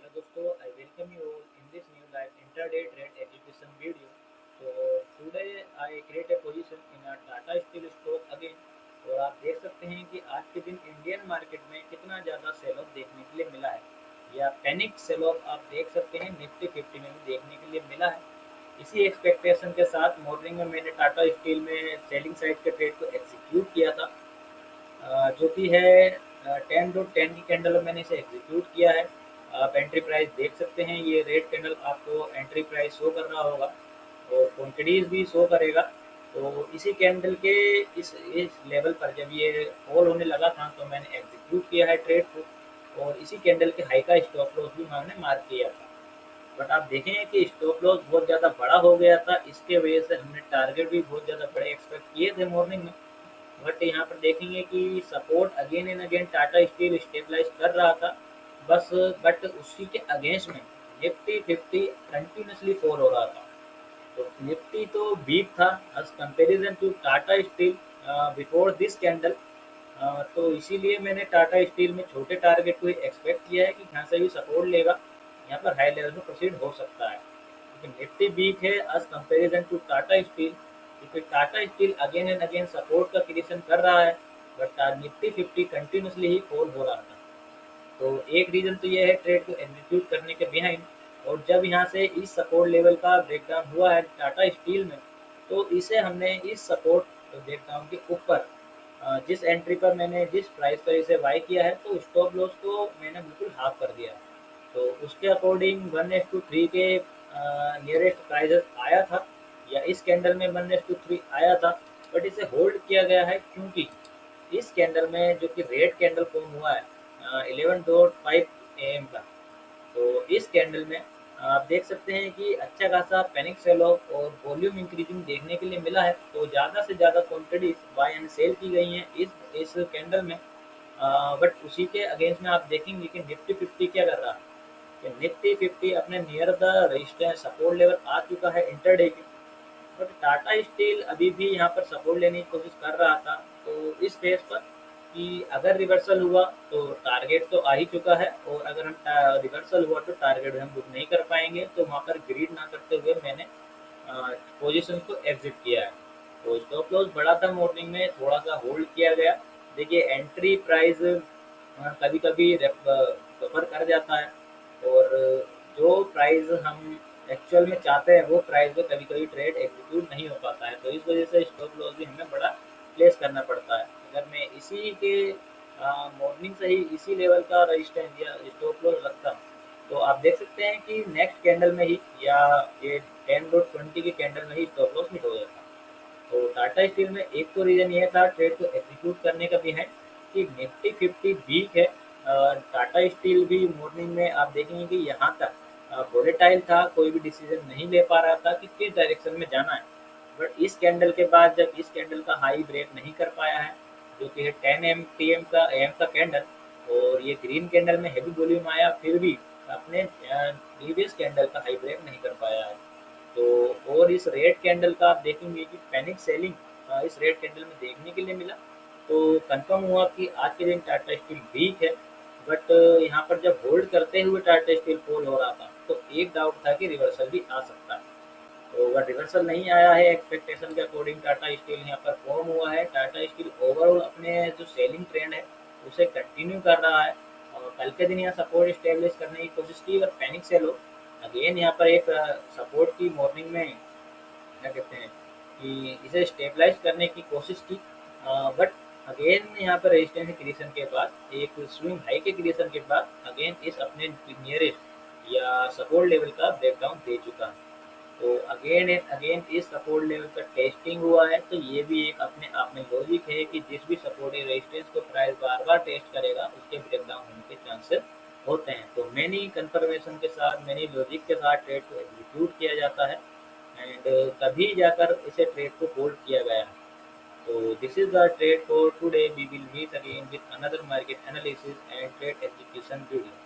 दोस्तों, I welcome you all in this new live intraday trade education video. So today I create a position in a Tata Steel stock again. और आप देख सकते हैं कि आज के दिन इंडियन मार्केट में कितना ज़्यादा सेल ऑफ देखने के लिए मिला है, या पैनिक सेल ऑफ आप देख सकते हैं निफ्टी 50 में भी देखने के लिए मिला है। इसी एक्सपेक्टेशन के साथ मॉर्निंग में मैंने टाटा स्टील में सेलिंग साइड के ट्रेड को एग्जीक्यूट किया था, जो कि है 10.10 की कैंडल में मैंने इसे एग्जीक्यूट किया है। आप एंट्री प्राइस देख सकते हैं, ये रेड कैंडल आपको एंट्री प्राइस शो कर रहा होगा और क्वांटिटीज़ भी शो करेगा। तो इसी कैंडल के इस लेवल पर जब ये फॉल होने लगा था तो मैंने एग्जीक्यूट किया है ट्रेड को, और इसी कैंडल के हाई का स्टॉप लॉस भी मैंने मार्क किया था। बट आप देखें कि स्टॉप लॉस बहुत ज़्यादा बड़ा हो गया था, इसके वजह से हमने टारगेट भी बहुत ज़्यादा बड़े एक्सपेक्ट किए थे मॉर्निंग में। बट यहाँ पर देखेंगे कि support again and again Tata steel stabilise कर रहा था बस, बट उसी के अगेंस्ट में निफ्टी 50 कंटिन्यूसली फॉल हो रहा था। तो निफ्टी तो वीक था as comparison to Tata steel before this candle. तो इसीलिए मैंने टाटा स्टील में छोटे टारगेट को ही एक्सपेक्ट किया है कि यहाँ से भी सपोर्ट लेगा, यहाँ पर हाई लेवल में प्रोसीड हो सकता है। लेकिन निफ्टी वीक है as comparison to Tata Steel, क्योंकि Tata Steel again and again support का क्रिएशन कर रहा है, बट निफ्टी 50 कंटिन्यूसली ही फॉल हो रहा था। तो एक रीज़न तो ये है ट्रेड को एग्जीक्यूट करने के बिहाइंड। और जब यहाँ से इस सपोर्ट लेवल का ब्रेकडाउन हुआ है टाटा स्टील में, तो इसे हमने इस सपोर्ट ब्रेकडाउन के ऊपर जिस एंट्री पर मैंने जिस प्राइस पर इसे बाई किया है, तो स्टॉप लॉस को मैंने बिल्कुल हाफ कर दिया है। तो उसके अकॉर्डिंग 1:3 के नियरेस्ट प्राइस आया था, या इस कैंडल में 1:3 आया था। बट इसे होल्ड किया गया है क्योंकि इस कैंडल में जो कि रेड कैंडल फॉर्म हुआ है 11.5 AM का, तो इस कैंडल में आप देख सकते हैं कि अच्छा खासा पैनिक सेल ऑफ और वॉल्यूम इंक्रीजिंग देखने के लिए मिला है। तो ज़्यादा से ज़्यादा क्वांटिटीज बाय एंड सेल की गई हैं इस कैंडल में। बट उसी के अगेंस्ट में आप देखेंगे कि निफ्टी 50 क्या कर रहा है, कि निफ्टी 50 अपने near the resistance support level आ चुका है इंटरडे के। बट टाटा स्टील अभी भी यहाँ पर सपोर्ट लेने की कोशिश कर रहा था। तो इस फेज पर कि अगर रिवर्सल हुआ तो टारगेट तो आ ही चुका है, और अगर हम रिवर्सल हुआ तो टारगेट हम बुक नहीं कर पाएंगे, तो वहाँ पर ग्रीड ना करते हुए मैंने पोजीशन को एग्जिट किया है। तो स्टॉप लॉस बड़ा था मॉर्निंग में, थोड़ा सा होल्ड किया गया। देखिए एंट्री प्राइस कभी कभी कवर कर जाता है, और जो प्राइस हम एक्चुअल में चाहते हैं वो प्राइस पे कभी कभी ट्रेड एग्जीक्यूट नहीं हो पाता है। तो इस वजह से स्टॉप लॉस भी हमें बड़ा प्लेस करना पड़ता है। अगर मैं इसी के मॉर्निंग से ही इसी लेवल का रजिस्टेंस या स्टॉप लॉस रखता हूँ, तो आप देख सकते हैं कि नेक्स्ट कैंडल में ही, या ये 10.20 की कैंडल में ही स्टॉप लॉस हिट हो जाता है। तो टाटा स्टील में एक तो रीज़न ये था ट्रेड को एग्जीक्यूट करने का भी है कि निफ्टी 50 वीक है। टाटा स्टील भी मॉर्निंग में आप देखेंगे कि यहाँ तक वोलेटाइल था, कोई भी डिसीजन नहीं ले पा रहा था कि किस डायरेक्शन में जाना है। बट इस कैंडल के बाद जब इस कैंडल का हाई ब्रेक नहीं कर पाया है, जो कि है 10 AM का कैंडल, और ये ग्रीन कैंडल में हैवी वॉल्यूम आया, फिर भी अपने प्रीवियस कैंडल का हाई ब्रेक नहीं कर पाया है। तो और इस रेड कैंडल का आप देखेंगे कि पैनिक सेलिंग इस रेड कैंडल में देखने के लिए मिला। तो कंफर्म हुआ कि आज के दिन टाटा स्टील वीक है। बट यहाँ पर जब होल्ड करते हुए टाटा स्टील फॉल हो रहा था, तो एक डाउट था कि रिवर्सल भी आ सकता है। तो अगर रिवर्सल नहीं आया है एक्सपेक्टेशन के अकॉर्डिंग, टाटा स्टील यहाँ पर फॉर्म हुआ है। टाटा स्टील ओवरऑल अपने जो सेलिंग ट्रेंड है उसे कंटिन्यू कर रहा है, और कल के दिन यहाँ सपोर्ट स्टेब्लिश करने की कोशिश की और पैनिक सेल हो अगेन यहाँ पर एक सपोर्ट की मॉर्निंग में, क्या कहते हैं कि इसे स्टेबलाइज करने की कोशिश की। बट अगेन यहाँ पर रेजिस्टेंस क्रिएशन के बाद एक स्विंग हाई के क्रिएशन के बाद अगेन इस अपने नियरेस्ट या सपोर्ट लेवल का ब्रेकडाउन दे चुका है। तो अगेन एंड अगेन इस सपोर्ट लेवल का टेस्टिंग हुआ है। तो ये भी एक अपने आप में लॉजिक है कि जिस भी सपोर्टिव रेजिस्टेंस को प्राइस बार बार टेस्ट करेगा उसके ब्रेकडाउन होने के चांसेस होते हैं। तो मैनी कंफर्मेशन के साथ, मैनी लॉजिक के साथ ट्रेड को एग्जीक्यूट किया जाता है, एंड तभी जाकर इसे ट्रेड को होल्ड किया गया है। तो this is the trade for today. We will meet again with another market analysis and trade execution video.